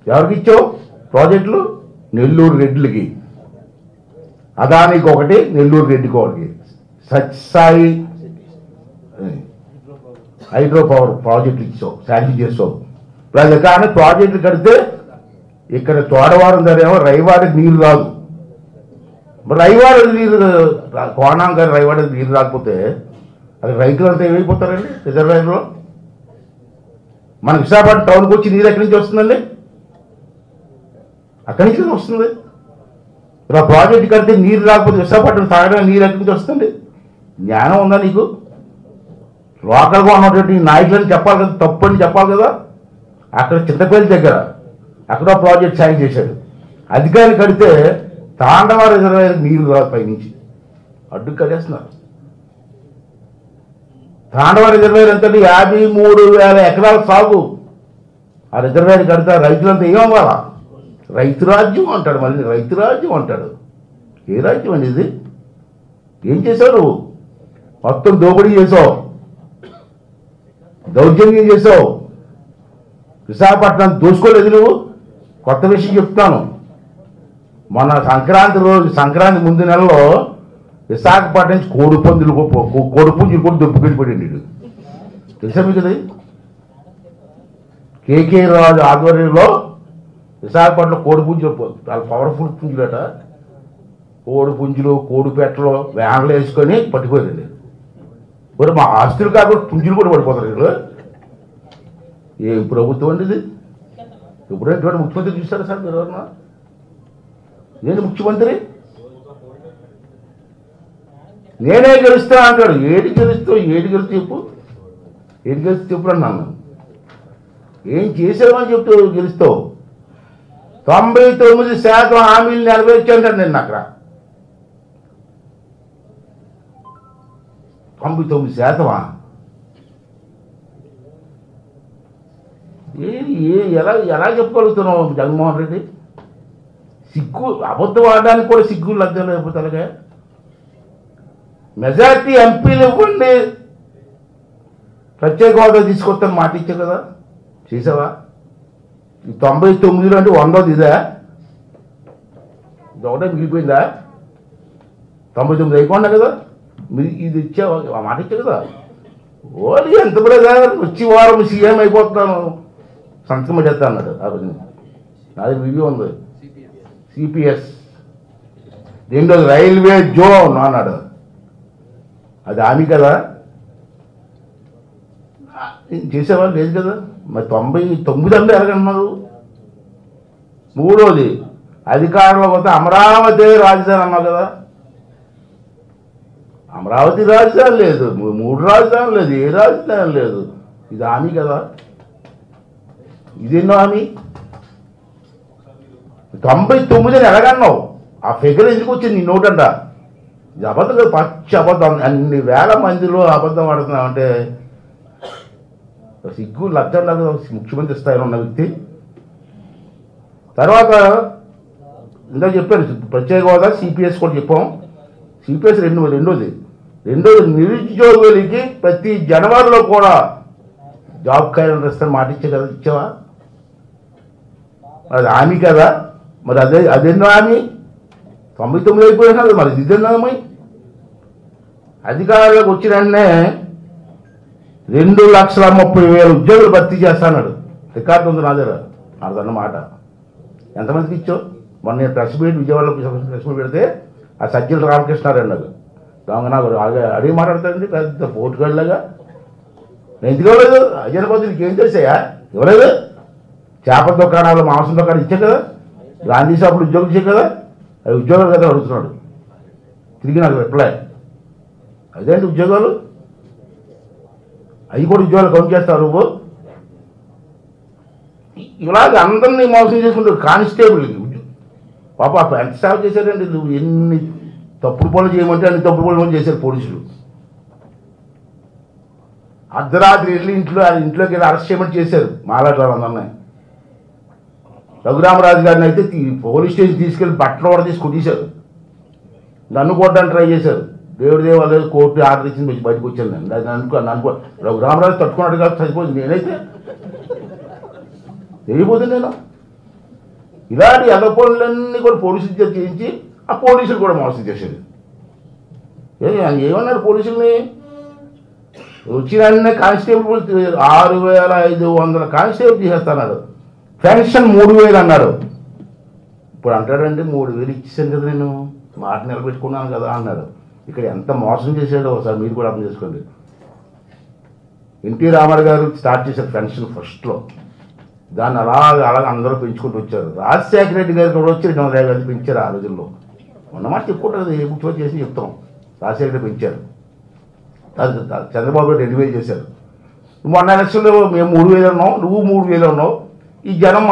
ఎవరికి ఇచ్చావు ప్రాజెక్టులు? నెల్లూరు రెడ్లకి, అదానికి ఒకటి, నెల్లూరు రెడ్డికి ఒకటి. సత్సాయి హైడ్రో పవర్ ప్రాజెక్టులు ఇచ్చావు, శాంక్షన్ చేసావు. ఇప్పుడు అది కానీ ప్రాజెక్టులు కడితే ఇక్కడ తోడవారం ధరేమో రైవాడికి నీరు రాదు. మరి రైవాడికి నీరు, కోణం కానీ రైవాడికి నీరు రాకపోతే అది రైతులంతా ఏమైపోతారండి రిజర్వాయర్లో? మన విశాఖపట్నం టౌన్కి వచ్చి నీరు ఎక్కడి నుంచి వస్తుందండి? అక్కడి నుంచి వస్తుంది. ఇలా ప్రాజెక్ట్ కడితే నీరు రాకపోతే విశాఖపట్నం తాగడానికి నీరు ఎక్కడి నుంచి వస్తుంది? జ్ఞానం ఉందా నీకు? లోకల్గా ఉన్నటువంటి నాయకులని చెప్పాలి కదా, తప్పు అని చెప్పాలి కదా. అక్కడ చింతపల్లి దగ్గర అక్కడ ప్రాజెక్ట్ శాంక్షన్ చేశాడు. అధికారులు కడితే తాండవ రిజర్వాయర్ నీరు రాదు, పైనుంచి అడ్డు కట్టేస్తున్నారు. తాండవ రిజర్వాయర్ ఎంత? 53,000 ఎకరాల సాగు. ఆ రిజర్వాయర్ కడితే రైతులంతా ఏమవ్వాలా? రైతు రాజ్యం అంటాడు, మళ్ళీ రైతు రాజ్యం అంటాడు. ఏ రాజ్యం అండి ఇది? ఏం చేసావు నువ్వు? మొత్తం దోపిడీ చేసావు, దౌర్జన్యం చేసావు. విశాఖపట్నం దోసుకోలేదు నువ్వు. కొత్త విషయం చెప్తాను. మన సంక్రాంతి రోజు, సంక్రాంతి ముందు నెలలో విశాఖపట్నం నుంచి కోడిపుంజులు కూడా దొబ్బుకెళ్ళిపోయాడు వీడు. తెలుసా మీకు అది? కేకే రాజు ఆధ్వర్యంలో విశాఖపట్నంలో కోడిపుంజులు, చాలా పవర్ఫుల్ పుంజులట, కోడిపుంజులు కోడిపెట్టలు వ్యాన్లు వేసుకొని పట్టుకోరండి. మరి మా ఆస్తులు కాకుండా పుంజులు కూడా పడిపోతారు వీళ్ళు. ఏ ప్రభుత్వం అండి ఇది? ఎప్పుడైనా ముఖ్యమంత్రి చూస్తారా సార్ మీరు ఎవరన్నా? నేను ముఖ్యమంత్రి, నేనే గెలుస్తా అంటాడు. ఏది గెలుస్తావు? చెప్పు. ఏది గెలిస్తే చెప్పు అన్నాను. ఏం చేసావని చెప్తూ గెలుస్తావు? 99% హామీలు నెరవేర్చాను నేను. అక్కడ 99%. ఎలా చెప్పగలుగుతున్నావు జగన్మోహన్ రెడ్డి? సిగ్గు, అబద్ధం ఆడడానికి కూడా సిగ్గు లజ్జ లేకపోతే అలాగే. మెజార్టీ ఎంపీలు ఇవ్వండి, ప్రత్యేక హోదా తీసుకొస్తాను మాట ఇచ్చా కదా, చేసావా? ఈ 99 అంటే 100 ఇదా? ఇది ఒకటే మిగిలిపోయిందా? 99 అయిపోయిందా కదా? ఇది ఇచ్చావా? ఆ మాట ఇచ్చా కదా. ఓడి ఎంత బ్రదర్, వచ్చి వారం సీఎం అయిపోతున్నాను, సంతకం పెట్టేస్తా అన్నాడు. అది రివ్యూ ఉంది. సిపిఎస్. రెండోది రైల్వే జోన్ అన్నాడు. అది హామీ కదా, చేసేవాళ్ళు లేదు కదా. మరి 99 అంటే ఎలాగన్నారు? మూడోది అధికారంలో పోతే అమరావతి రాజధాని అన్నావు కదా. అమరావతి రాజధాని లేదు, 3 రాజధానులు లేదు, ఏ రాజధాని లేదు. ఇది హామీ కదా. ఇదేనో హామీ. 99 ఎలాగన్నావు? ఆ ఫిగర్ ఎందుకు వచ్చింది నీ నోటంట? ఇది అబద్ధం కదా, పచ్చి అబద్ధం. అన్ని వేల మందిలో అబద్ధం ఆడుతున్నావు అంటే సిగ్గు లజ్జం లేదు ముఖ్యమంత్రి స్థాయిలో ఉన్న వ్యక్తి. తర్వాత ఇందాక చెప్పాను ప్రత్యేక హోదా, సిపిఎస్ కూడా చెప్పాం. సిపిఎస్ రెండోది నిరుద్యోగులకి ప్రతి జనవరిలో కూడా జాబ్ క్యాలెండర్ ఇస్తాను మాట ఇచ్చే కదా, ఇచ్చావా? అది హామీ కదా. మరి అదెన్నో హామీ? 99 అయిపోయినా కదా, మరి ఇదెన్నో హామీ? అధికారులకు వచ్చిన వెంటనే 2,30,000 ఉద్యోగులు భర్తీ చేస్తాడు. రికార్డు ఉంది నా దగ్గర. అదన్నమాట. ఎంతమందికి ఇచ్చావు? మొన్న నేను ప్రెస్ మీట్ విజయవాడలో ప్రెస్ మీట్ పెడితే ఆ సజ్జల రామకృష్ణారెడ్డి నాకు నాకు అడిగి మాట్లాడతాడండి పెద్ద పోటుగాళ్ళగా. నేను ఎందుకు ఇవ్వలేదు? అజయనపోతే నీకేం చేసాయా? ఇవ్వలేదు. చేపల దుకాణాలు, మాంసం దుకాణాలు ఇచ్చా కదా, గాంధీ షాపులు ఉద్యోగం ఇచ్చా కదా, అవి ఉద్యోగాలు కదా అడుగుతున్నాడు. తిరిగి నాకు రిప్లై, అదేంటి ఉద్యోగాలు? అవి కూడా ఉద్యోగాలు కౌంట్ చేస్తావు నువ్వు? ఇలాగ అందరినీ మోసం చేసుకుంటారు. కానిస్టేబుల్కి పాప ఎంత సేవ చేశారండి. నువ్వు ఎన్ని తప్పుడు పనులు చేయమంటే అన్ని తప్పుడు పనులు చేశారు పోలీసులు. అర్ధరాత్రి వెళ్ళి ఇంట్లోకి వెళ్ళి అరెస్ట్ చేయమని చేశారు మాలాడారు అందరినీ. రఘురామరాజు గారిని అయితే పోలీస్ స్టేషన్ తీసుకెళ్ళి బట్టలు కూడా తీసి కొట్టేశారు. నన్ను కొట్టడానికి ట్రై చేశారు. దేవుడి దేవాలు కోర్టు ఆర్డర్ ఇచ్చింది, బయటకు వచ్చాను నేను. అనుకో రఘురామరాజు తట్టుకున్నాడు కాబట్టి చచ్చిపోతుంది. నేనైతే తెలియపోతుంది. నేను ఇలాంటి పనులన్నీ కూడా పోలీసులు చేయించి ఆ పోలీసులు కూడా మోసం చేసేది. ఏమన్నారు పోలీసుల్ని? వచ్చిన కానిస్టేబుల్ 6,500 కానిస్టేబుల్ తీసేస్తున్నారు. పెన్షన్ 3,000 అన్నారు. ఇప్పుడు అంటాడండి 3,000 ఇచ్చేసాను కదా, నేను మాట నిలబెట్టుకున్నాను కదా అన్నాడు. ఇక్కడ ఎంత మోసం చేశాడో ఒకసారి మీరు కూడా అర్థం చేసుకోండి. ఎన్టీ రామారావు గారు స్టార్ట్ చేశారు పెన్షన్ ఫస్ట్లో, దాన్ని అలాగ అందరూ పెంచుకుంటూ వచ్చారు. రాజశేఖర రెడ్డి గారు కూడా వచ్చి 250 పెంచారు ఆ రోజుల్లో. ఉన్నమాట చెప్పుకుంటారు, ఏ ముఖ్యమంత్రి చేసి చెప్తాం. రాజశేఖర రెడ్డి పెంచారు, చంద్రబాబు నాయుడు 2,000 చేశారు. మొన్న ఎలక్షన్లో మేము 3,000 ఉన్నాం, నువ్వు 3,000 ఉన్నావు. ఈ జనం